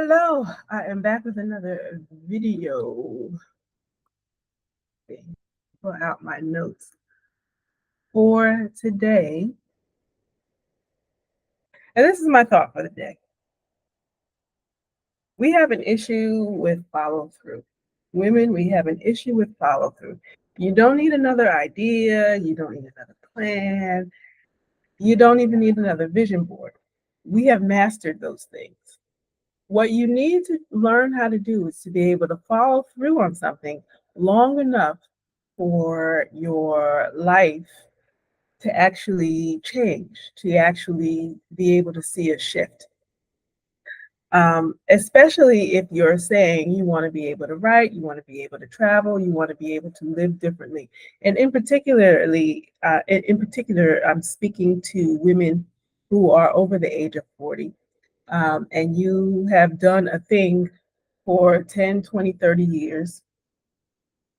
Hello, I am back with another video. Pull out my notes for today. And this is my thought for the day. We have an issue with follow through. Women, we have an issue with follow through. You don't need another idea, you don't need another plan, you don't even need another vision board. We have mastered those things. What you need to learn how to do is to be able to follow through on something long enough for your life to actually change, to actually be able to see a shift. Especially if you're saying you want to be able to write, you want to be able to travel, you want to be able to live differently. And in particular, I'm speaking to women who are over the age of 40. And you have done a thing for 10, 20, 30 years,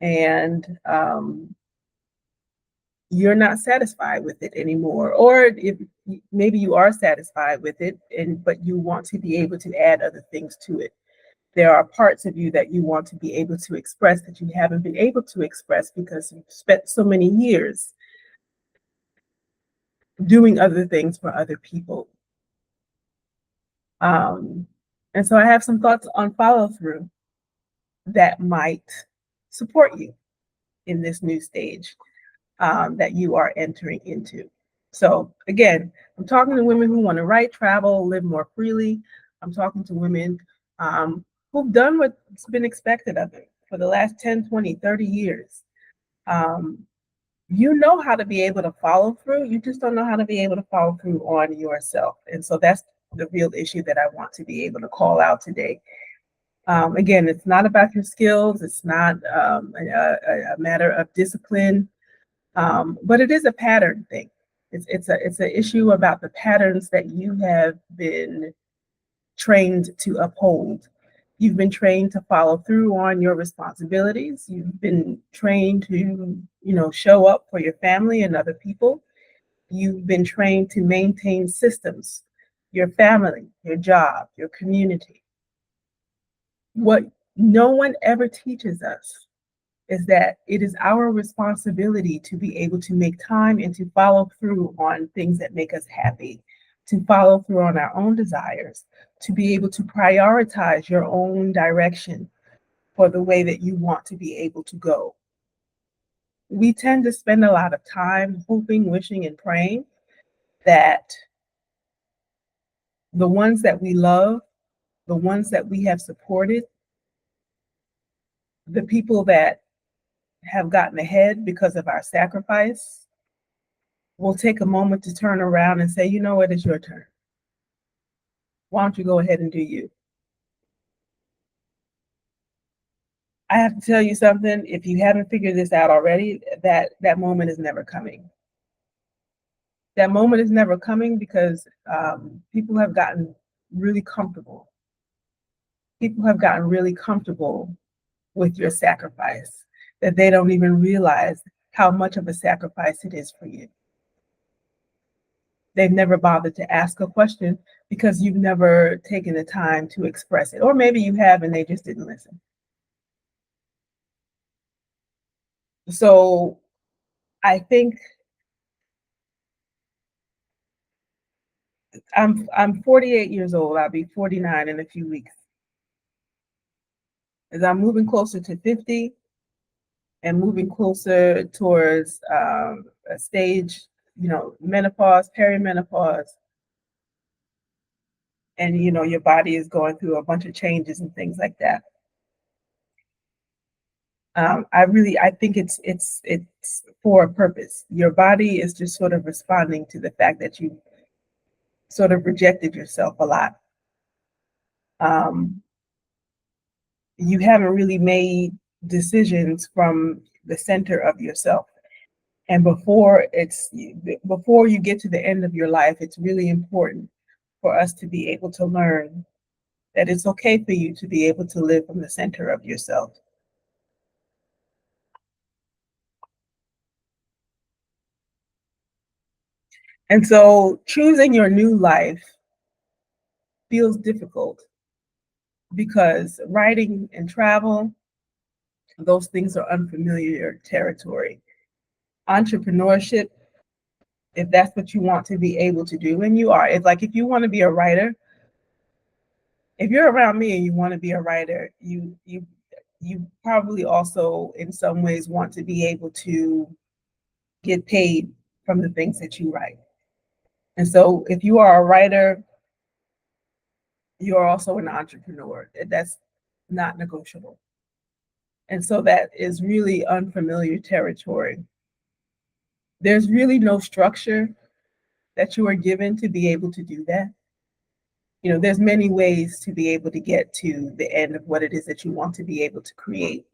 and you're not satisfied with it anymore. Or if maybe you are satisfied with it, but you want to be able to add other things to it. There are parts of you that you want to be able to express that you haven't been able to express because you've spent so many years doing other things for other people. And so I have some thoughts on follow through that might support you in this new stage that you are entering into. So again, I'm talking to women who want to write, travel, live more freely. I'm talking to women who've done what's been expected of them for the last 10, 20, 30 years. You know how to be able to follow through. You just don't know how to be able to follow through on yourself. And so that's the real issue that I want to be able to call out today. Again, it's not about your skills. It's not a matter of discipline, but it is a pattern thing. It's an issue about the patterns that you have been trained to uphold. You've been trained to follow through on your responsibilities. You've been trained to, show up for your family and other people. You've been trained to maintain systems, your family, your job, your community. What no one ever teaches us is that it is our responsibility to be able to make time and to follow through on things that make us happy, to follow through on our own desires, to be able to prioritize your own direction for the way that you want to be able to go. We tend to spend a lot of time hoping, wishing, and praying that the ones that we love, the ones that we have supported, the people that have gotten ahead because of our sacrifice, will take a moment to turn around and say, you know what, it's your turn. Why don't you go ahead and do you? I have to tell you something. If you haven't figured this out already, that moment is never coming. That moment is never coming because people have gotten really comfortable. People have gotten really comfortable with your sacrifice, that they don't even realize how much of a sacrifice it is for you. They've never bothered to ask a question because you've never taken the time to express it. Or maybe you have and they just didn't listen. So I think I'm 48 years old. I'll be 49 in a few weeks. As I'm moving closer to 50 and moving closer towards a stage, menopause, perimenopause, and your body is going through a bunch of changes and things like that. I think it's for a purpose. Your body is just sort of responding to the fact that you sort of rejected yourself a lot. You haven't really made decisions from the center of yourself. And before you get to the end of your life, it's really important for us to be able to learn that it's okay for you to be able to live from the center of yourself. And so choosing your new life feels difficult because writing and travel, those things are unfamiliar territory. Entrepreneurship, if that's what you want to be able to do, and you are, it's like if you want to be a writer, if you're around me and you want to be a writer, you probably also in some ways want to be able to get paid from the things that you write. And so if you are a writer, you are also an entrepreneur. That's not negotiable. And so that is really unfamiliar territory. There's really no structure that you are given to be able to do that. You know, there's many ways to be able to get to the end of what it is that you want to be able to create.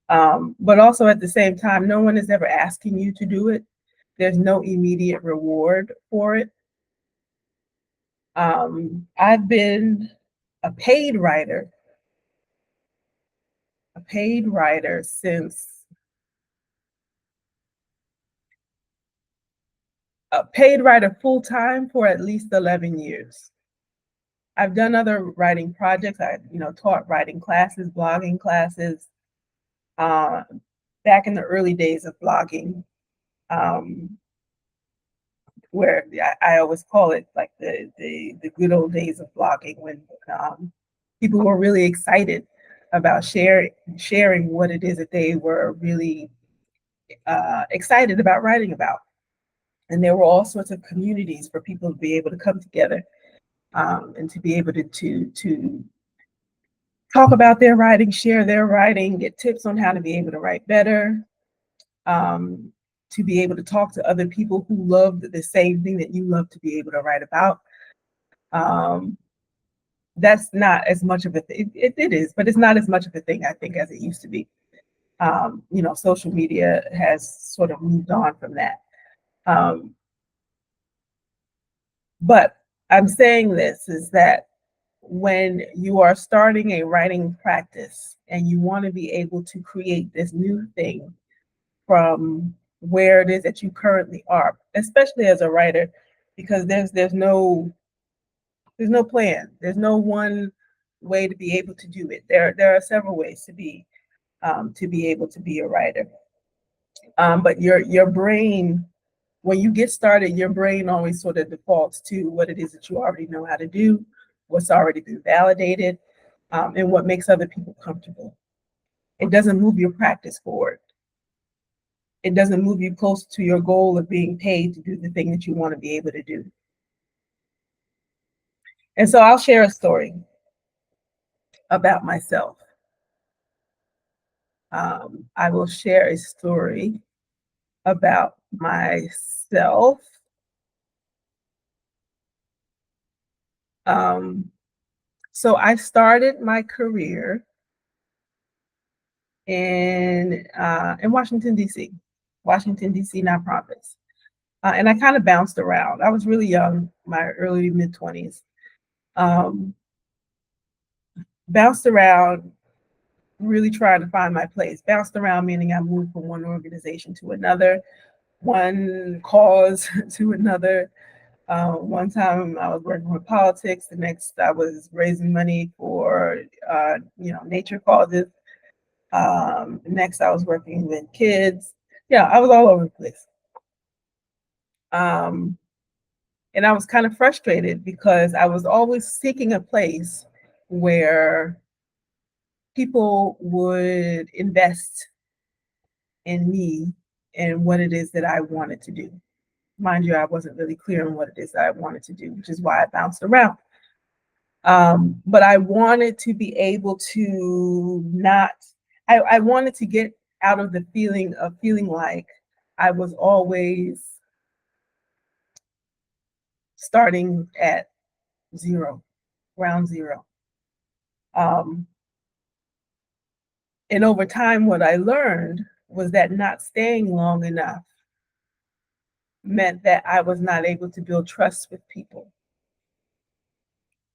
But also at the same time, no one is ever asking you to do it. There's no immediate reward for it. I've been a paid writer, since a paid writer full time for at least 11 years. I've done other writing projects. I, taught writing classes, blogging classes, uh, back in the early days of blogging, where I always call it like the good old days of blogging, when people were really excited about sharing what it is that they were really excited about writing about. And there were all sorts of communities for people to be able to come together, and to be able to talk about their writing, share their writing, get tips on how to be able to write better, um, to be able to talk to other people who love the same thing that you love to be able to write about. Um, that's not as much of a thing. It is, but it's not as much of a thing, I think, as it used to be. Social media has sort of moved on from that. Um, but I'm saying this is that when you are starting a writing practice and you want to be able to create this new thing from where it is that you currently are, especially as a writer, because there's no plan. There's no one way to be able to do it. There are several ways to be able to be a writer. But your brain, when you get started, your brain always sort of defaults to what it is that you already know how to do, what's already been validated, and what makes other people comfortable. It doesn't move your practice forward. It doesn't move you closer to your goal of being paid to do the thing that you want to be able to do. And so I'll share a story about myself. I will share a story about myself. So I started my career in Washington, D.C., nonprofits. And I kind of bounced around. I was really young, my early mid 20s. Bounced around, really trying to find my place. Bounced around meaning I moved from one organization to another, one cause to another. One time I was working with politics. The next I was raising money for nature causes. Next I was working with kids. Yeah, I was all over the place. And I was kind of frustrated because I was always seeking a place where people would invest in me and what it is that I wanted to do. Mind you, I wasn't really clear on what it is that I wanted to do, which is why I bounced around. But I wanted to be able to I wanted to get out of the feeling of feeling like I was always starting at zero, ground zero. And over time, what I learned was that not staying long enough meant that I was not able to build trust with people.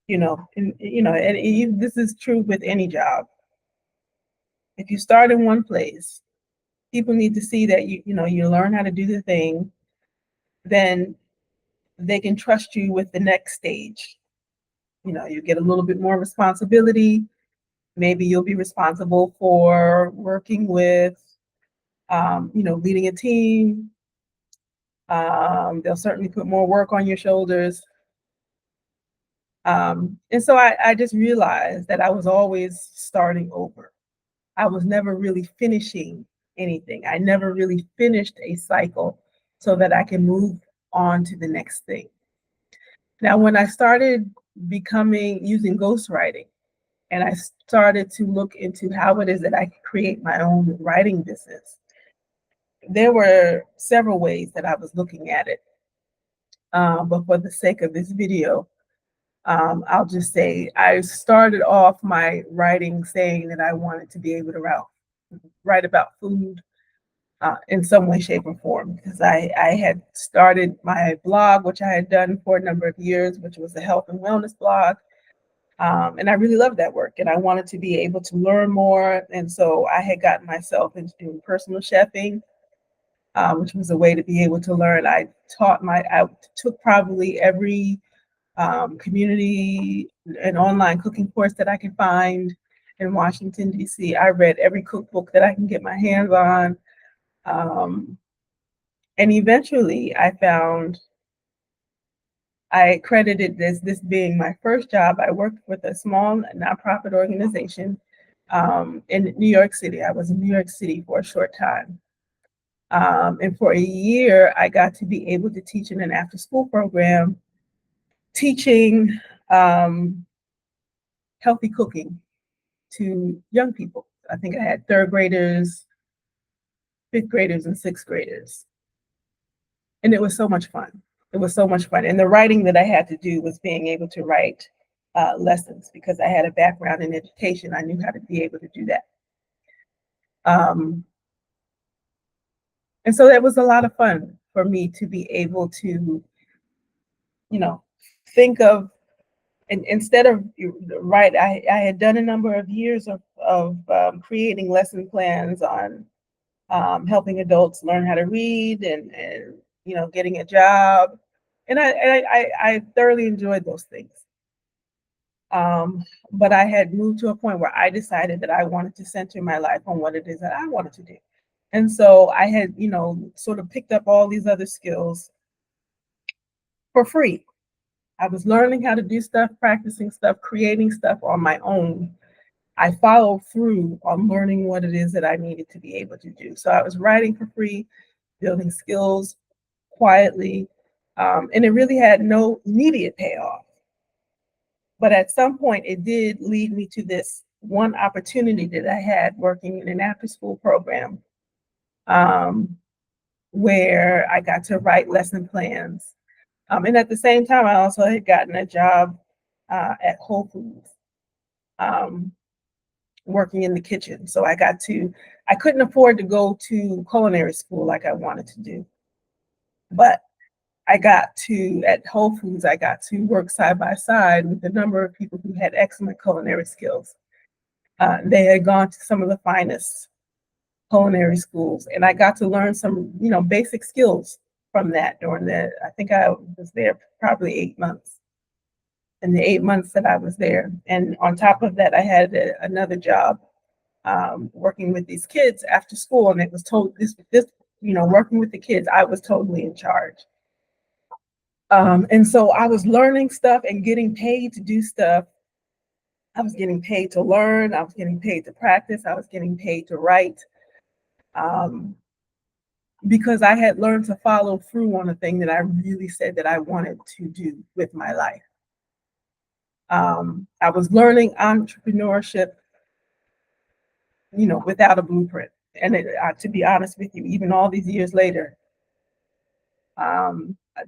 This is true with any job. If you start in one place, people need to see that you learn how to do the thing, then they can trust you with the next stage, you get a little bit more responsibility. Maybe you'll be responsible for working with, leading a team. They'll certainly put more work on your shoulders. And so I just realized that I was always starting over. I was never really finishing anything. I never really finished a cycle so that I can move on to the next thing. Now, when I started using ghostwriting, and I started to look into how it is that I could create my own writing business, there were several ways that I was looking at it. But for the sake of this video, I'll just say I started off my writing saying that I wanted to be able to write about food in some way, shape, or form, because I had started my blog, which I had done for a number of years, which was a health and wellness blog. And I really loved that work, and I wanted to be able to learn more. And so I had gotten myself into doing personal chefing, which was a way to be able to learn. I took probably every community and online cooking course that I could find in Washington, D.C. I read every cookbook that I can get my hands on. And eventually I credited this being my first job. I worked with a small nonprofit organization in New York City. I was in New York City for a short time. And for a year, I got to be able to teach in an after-school program, teaching healthy cooking to young people. I think I had third graders, fifth graders, and sixth graders. And it was so much fun. It was so much fun. And the writing that I had to do was being able to write lessons, because I had a background in education. I knew how to be able to do that. And so that was a lot of fun for me to be able to, think of, and instead of I had done a number of years of creating lesson plans on helping adults learn how to read and getting a job. And I thoroughly enjoyed those things. But I had moved to a point where I decided that I wanted to center my life on what it is that I wanted to do. And so I had, sort of picked up all these other skills for free. I was learning how to do stuff, practicing stuff, creating stuff on my own. I followed through on learning what it is that I needed to be able to do. So I was writing for free, building skills quietly, and it really had no immediate payoff. But at some point, it did lead me to this one opportunity that I had working in an after-school program, where I got to write lesson plans. And at the same time, I also had gotten a job at Whole Foods, working in the kitchen. So I couldn't afford to go to culinary school like I wanted to do. But at Whole Foods, I got to work side by side with a number of people who had excellent culinary skills. They had gone to some of the finest culinary schools, and I got to learn some, basic skills from that I think I was there probably 8 months. In the 8 months that I was there. And on top of that, I had another job working with these kids after school, and it was working with the kids, I was totally in charge. And so I was learning stuff and getting paid to do stuff. I was getting paid to learn. I was getting paid to practice. I was getting paid to write, because I had learned to follow through on a thing that I really said that I wanted to do with my life. I was learning entrepreneurship, without a blueprint. And to be honest with you, even all these years later,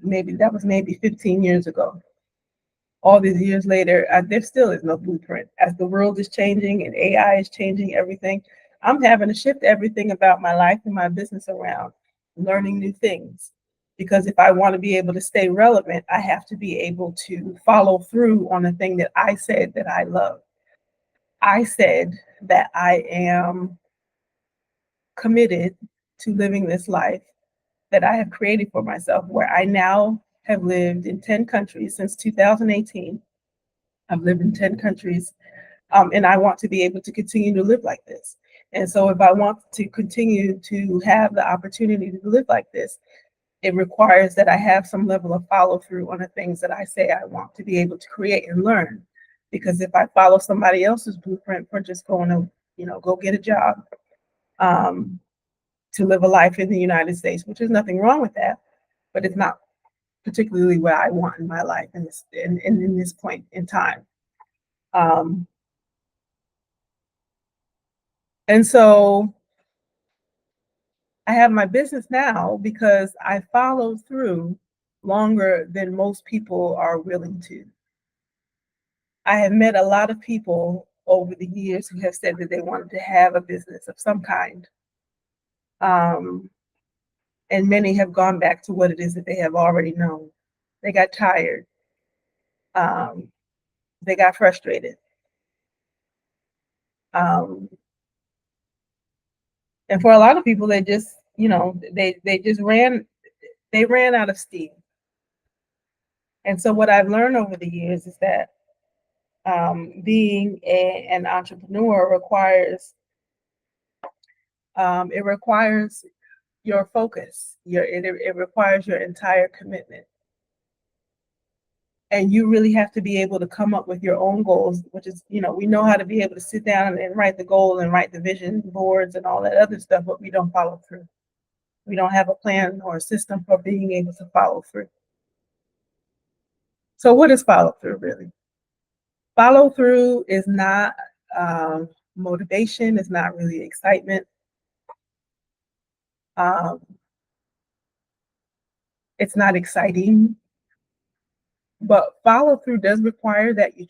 maybe 15 years ago, all these years later, there still is no blueprint. As the world is changing and AI is changing everything, I'm having to shift everything about my life and my business around, learning new things. Because if I want to be able to stay relevant, I have to be able to follow through on the thing that I said that I love. I said that I am committed to living this life that I have created for myself, where I now have lived in 10 countries since 2018. I've lived in 10 countries, and I want to be able to continue to live like this. And so if I want to continue to have the opportunity to live like this, it requires that I have some level of follow through on the things that I say I want to be able to create and learn. Because if I follow somebody else's blueprint for just going to, go get a job, to live a life in the United States, which is nothing wrong with that, but it's not particularly what I want in my life in this point in time. And so I have my business now because I follow through longer than most people are willing to. I have met a lot of people over the years who have said that they wanted to have a business of some kind. And many have gone back to what it is that they have already known. They got tired. They got frustrated. And for a lot of people, they just, they ran out of steam. And so what I've learned over the years is that being an entrepreneur requires your focus. It requires your entire commitment. And you really have to be able to come up with your own goals, which is, we know how to be able to sit down and write the goal and write the vision boards and all that other stuff, but we don't follow through. We don't have a plan or a system for being able to follow through. So what is follow through really? Follow through is not motivation, it's not really excitement. It's not exciting. But follow through does require that you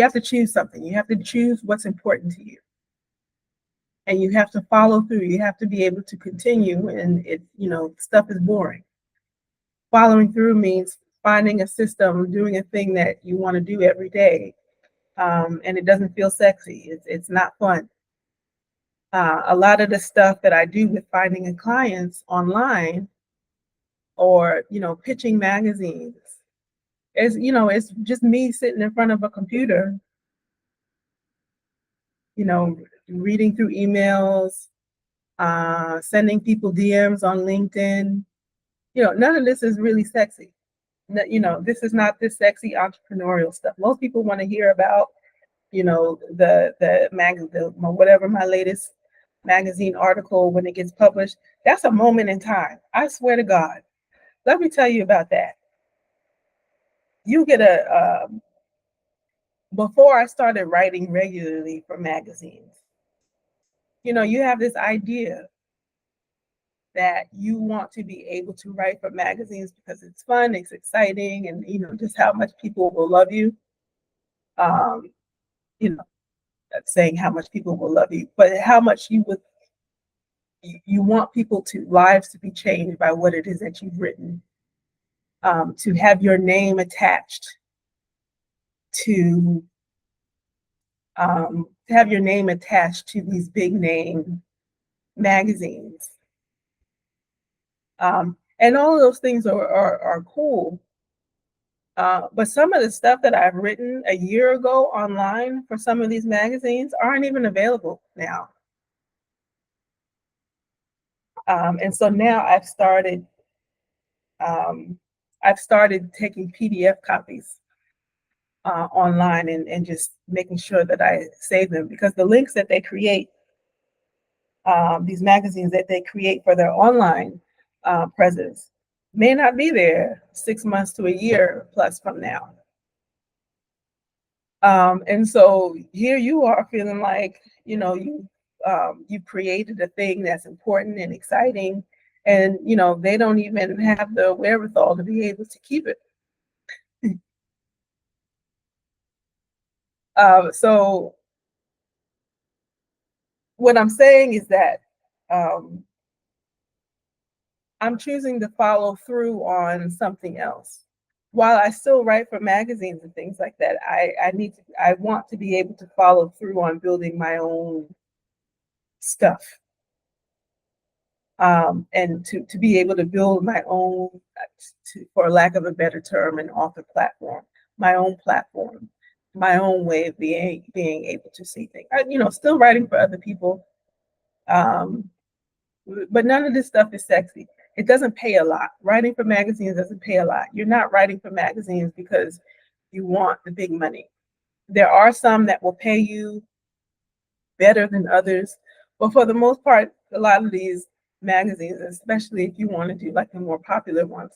have to choose something. You have to choose what's important to you. And you have to follow through. You have to be able to continue when stuff is boring. Following through means finding a system, doing a thing that you want to do every day. And it doesn't feel sexy. It's not fun. A lot of the stuff that I do with finding clients online or, pitching magazines, it's just me sitting in front of a computer, reading through emails, sending people DMs on LinkedIn. None of this is really sexy. This is not this sexy entrepreneurial stuff. Most people want to hear about, whatever my latest magazine article when it gets published. That's a moment in time. I swear to God. Let me tell you about that. You get before I started writing regularly for magazines, you have this idea that you want to be able to write for magazines because it's fun, it's exciting, and just how much people will love you. Not saying how much people will love you, but how much you want lives to be changed by what it is that you've written. To have your name attached to these big name magazines. And all of those things are cool. But some of the stuff that I've written a year ago online for some of these magazines aren't even available now. And so now I've started taking PDF copies online and just making sure that I save them, because the links that they create, these magazines that they create for their online presence may not be there 6 months to a year plus from now. And so here you are feeling like, you created a thing that's important and exciting, and they don't even have the wherewithal to be able to keep it. So what I'm saying is that I'm choosing to follow through on something else. While I still write for magazines and things like that, I want to be able to follow through on building my own stuff. And to be able to build my own, for lack of a better term, an author platform, my own platform. my own way of being able to see things. Still writing for other people, but none of this stuff is sexy. It doesn't pay a lot. Writing for magazines doesn't pay a lot. You're not writing for magazines because you want the big money. There are some that will pay you better than others, but for the most part, a lot of these magazines, especially if you want to do like the more popular ones,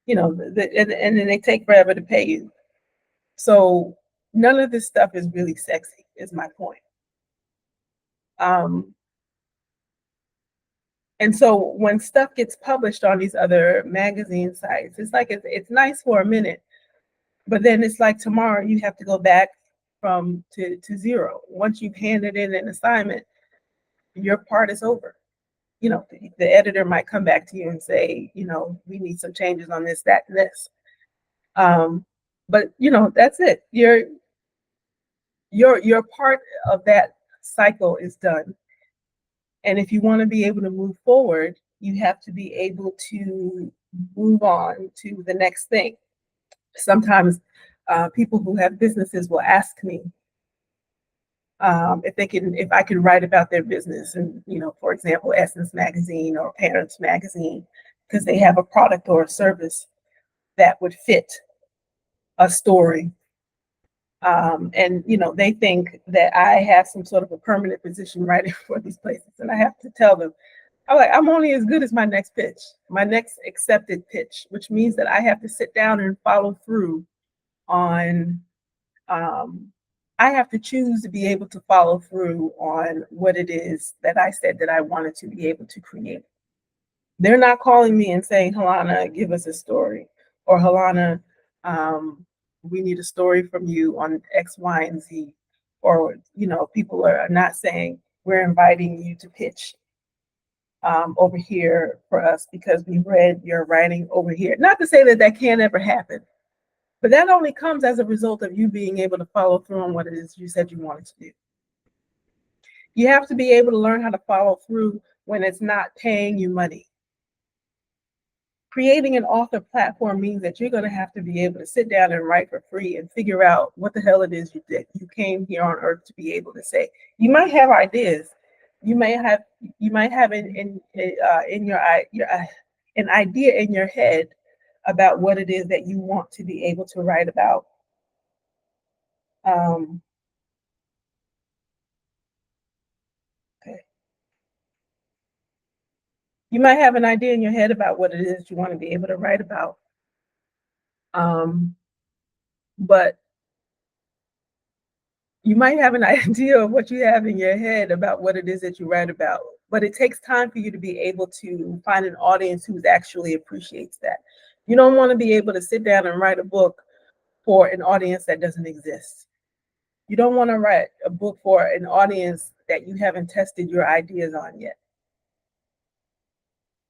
and then they take forever to pay you. So none of this stuff is really sexy, is my point. And so when stuff gets published on these other magazine sites, it's like it's nice for a minute, but then it's like tomorrow you have to go back to zero. Once you've handed in an assignment, your part is over. The editor might come back to you and say, we need some changes on this, that, and this. But that's it. Your part of that cycle is done. And if you want to be able to move forward, you have to be able to move on to the next thing. Sometimes people who have businesses will ask me if I can write about their business, and for example, Essence Magazine or Parents Magazine, because they have a product or a service that would fit a story. And they think that I have some sort of a permanent position writing for these places, and I have to tell them, I'm only as good as my next pitch, my next accepted pitch, which means that I have to sit down and follow through on. I have to choose to be able to follow through on what it is that I said that I wanted to be able to create. They're not calling me and saying, Halona, give us a story, or Halona, we need a story from you on X, Y, and Z. Or, people are not saying, we're inviting you to pitch over here for us because we read your writing over here. Not to say that that can't ever happen, but that only comes as a result of you being able to follow through on what it is you said you wanted to do. You have to be able to learn how to follow through when it's not paying you money. Creating an author platform means that you're going to have to be able to sit down and write for free and figure out what the hell it is you did. You came here on earth to be able to say. You might have ideas. You might have in your an idea in your head about what it is that you want to be able to write about. Okay. You might have an idea in your head about what it is you want to be able to write about. But you might have an idea of what you have in your head about what it is that you write about, but it takes time for you to be able to find an audience who actually appreciates that. You don't want to be able to sit down and write a book for an audience that doesn't exist. You don't want to write a book for an audience that you haven't tested your ideas on yet.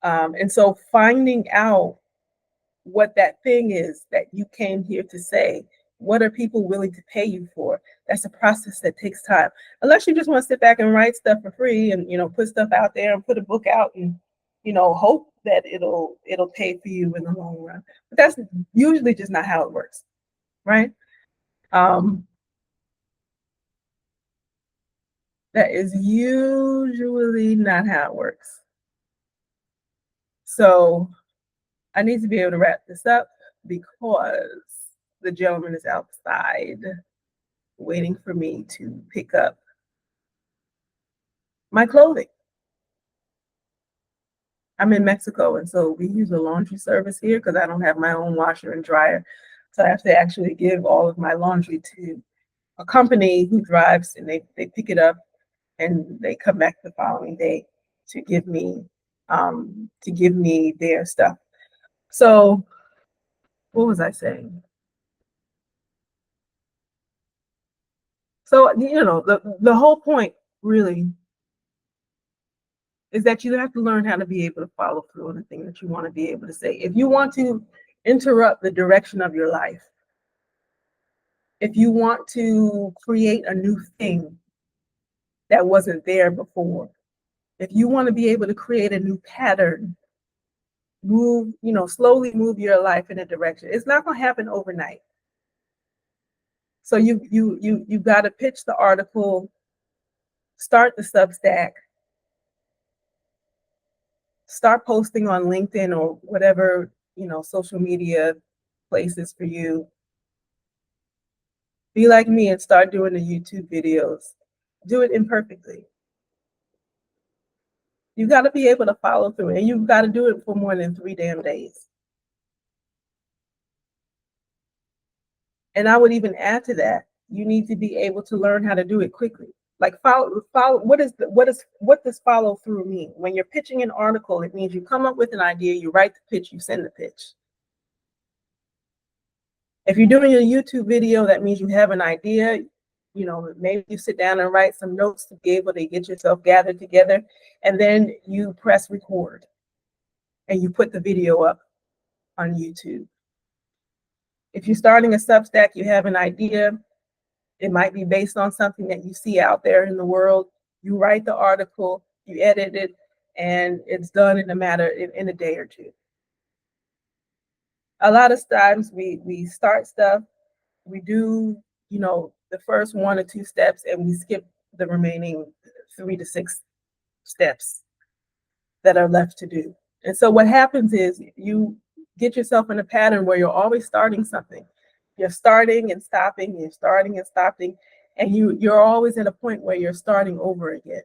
And so finding out what that thing is that you came here to say, what are people willing to pay you for? That's a process that takes time. Unless you just want to sit back and write stuff for free and put stuff out there and put a book out and hope that it'll pay for you in the long run. But that's usually just not how it works, right? That is usually not how it works. So I need to be able to wrap this up because the gentleman is outside waiting for me to pick up my clothing. I'm in Mexico, and so we use a laundry service here because I don't have my own washer and dryer. So I have to actually give all of my laundry to a company who drives, and they pick it up and they come back the following day to give me their stuff. So what was I saying? So the whole point really is that you have to learn how to be able to follow through on the thing that you want to be able to say. If you want to interrupt the direction of your life, if you want to create a new thing that wasn't there before, if you want to be able to create a new pattern, slowly move your life in a direction. It's not going to happen overnight. So you've got to pitch the article, start the Substack, start posting on LinkedIn or whatever, social media places for you. Be like me and start doing the YouTube videos. Do it imperfectly. You've got to be able to follow through, and you've got to do it for more than 3 damn days. And I would even add to that, you need to be able to learn how to do it quickly. Like follow. What does follow through mean? When you're pitching an article, it means you come up with an idea, you write the pitch, you send the pitch. If you're doing a YouTube video, that means you have an idea. Maybe you sit down and write some notes to be able to get yourself gathered together, and then you press record and you put the video up on YouTube. If you're starting a Substack, you have an idea. It might be based on something that you see out there in the world. You write the article, you edit it, and it's done in a day or two. A lot of times we start stuff, we do, the first 1 or 2 steps, and we skip the remaining 3 to 6 steps that are left to do. And so what happens is you get yourself in a pattern where you're always starting something. You're starting and stopping, you're starting and stopping, and you're always at a point where you're starting over again.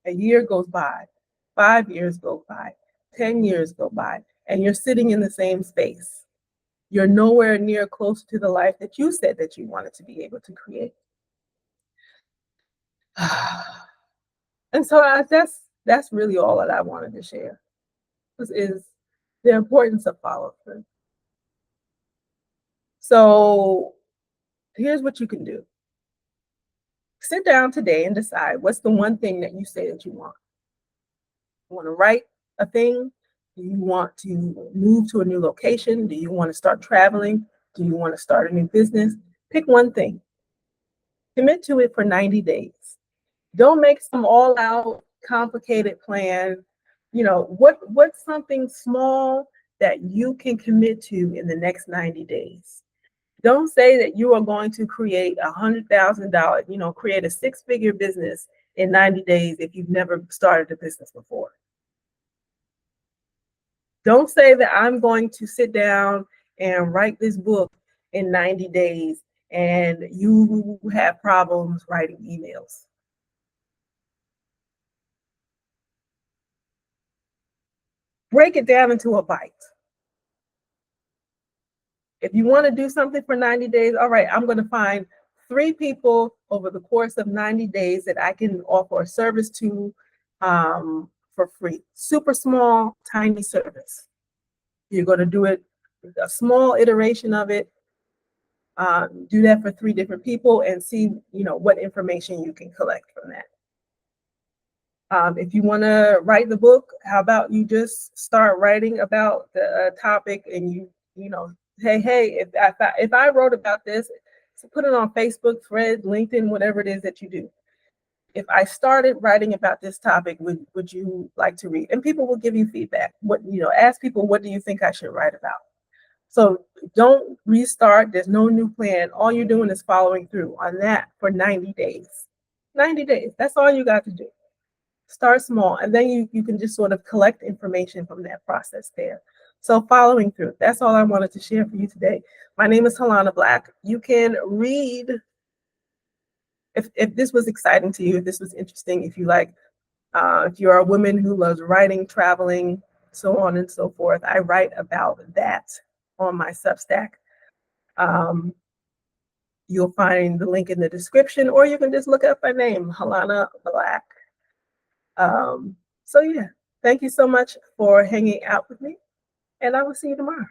A year goes by, 5 years go by, 10 years go by, and you're sitting in the same space. You're nowhere near close to the life that you said that you wanted to be able to create. And so that's really all that I wanted to share. This is the importance of follow through. So here's what you can do. Sit down today and decide what's the one thing that you say that you want. You want to write a thing? Do you want to move to a new location? Do you want to start traveling? Do you want to start a new business? Pick one thing. Commit to it for 90 days. Don't make some all-out complicated plan. What's something small that you can commit to in the next 90 days? Don't say that you are going to create $100,000, create a 6-figure business in 90 days if you've never started a business before. Don't say that I'm going to sit down and write this book in 90 days and you have problems writing emails. Break it down into a bite. If you want to do something for 90 days, all right, I'm going to find 3 people over the course of 90 days that I can offer a service to for free. Super small, tiny service. You're going to do it, a small iteration of it. Do that for 3 different people and see, what information you can collect from that. If you want to write the book, how about you just start writing about the topic and you hey, if I wrote about this, so put it on Facebook, Thread, LinkedIn, whatever it is that you do. If I started writing about this topic, would you like to read? And people will give you feedback. Ask people, what do you think I should write about? So don't restart. There's no new plan. All you're doing is following through on that for 90 days. 90 days. That's all you got to do. Start small, and then you can just sort of collect information from that process there. So following through, that's all I wanted to share for you today. My name is Halona Black. You can read, if this was exciting to you, if this was interesting, if you're a woman who loves writing, traveling, so on and so forth, I write about that on my Substack. You'll find the link in the description, or you can just look up my name, Halona Black. So yeah, thank you so much for hanging out with me, and I will see you tomorrow.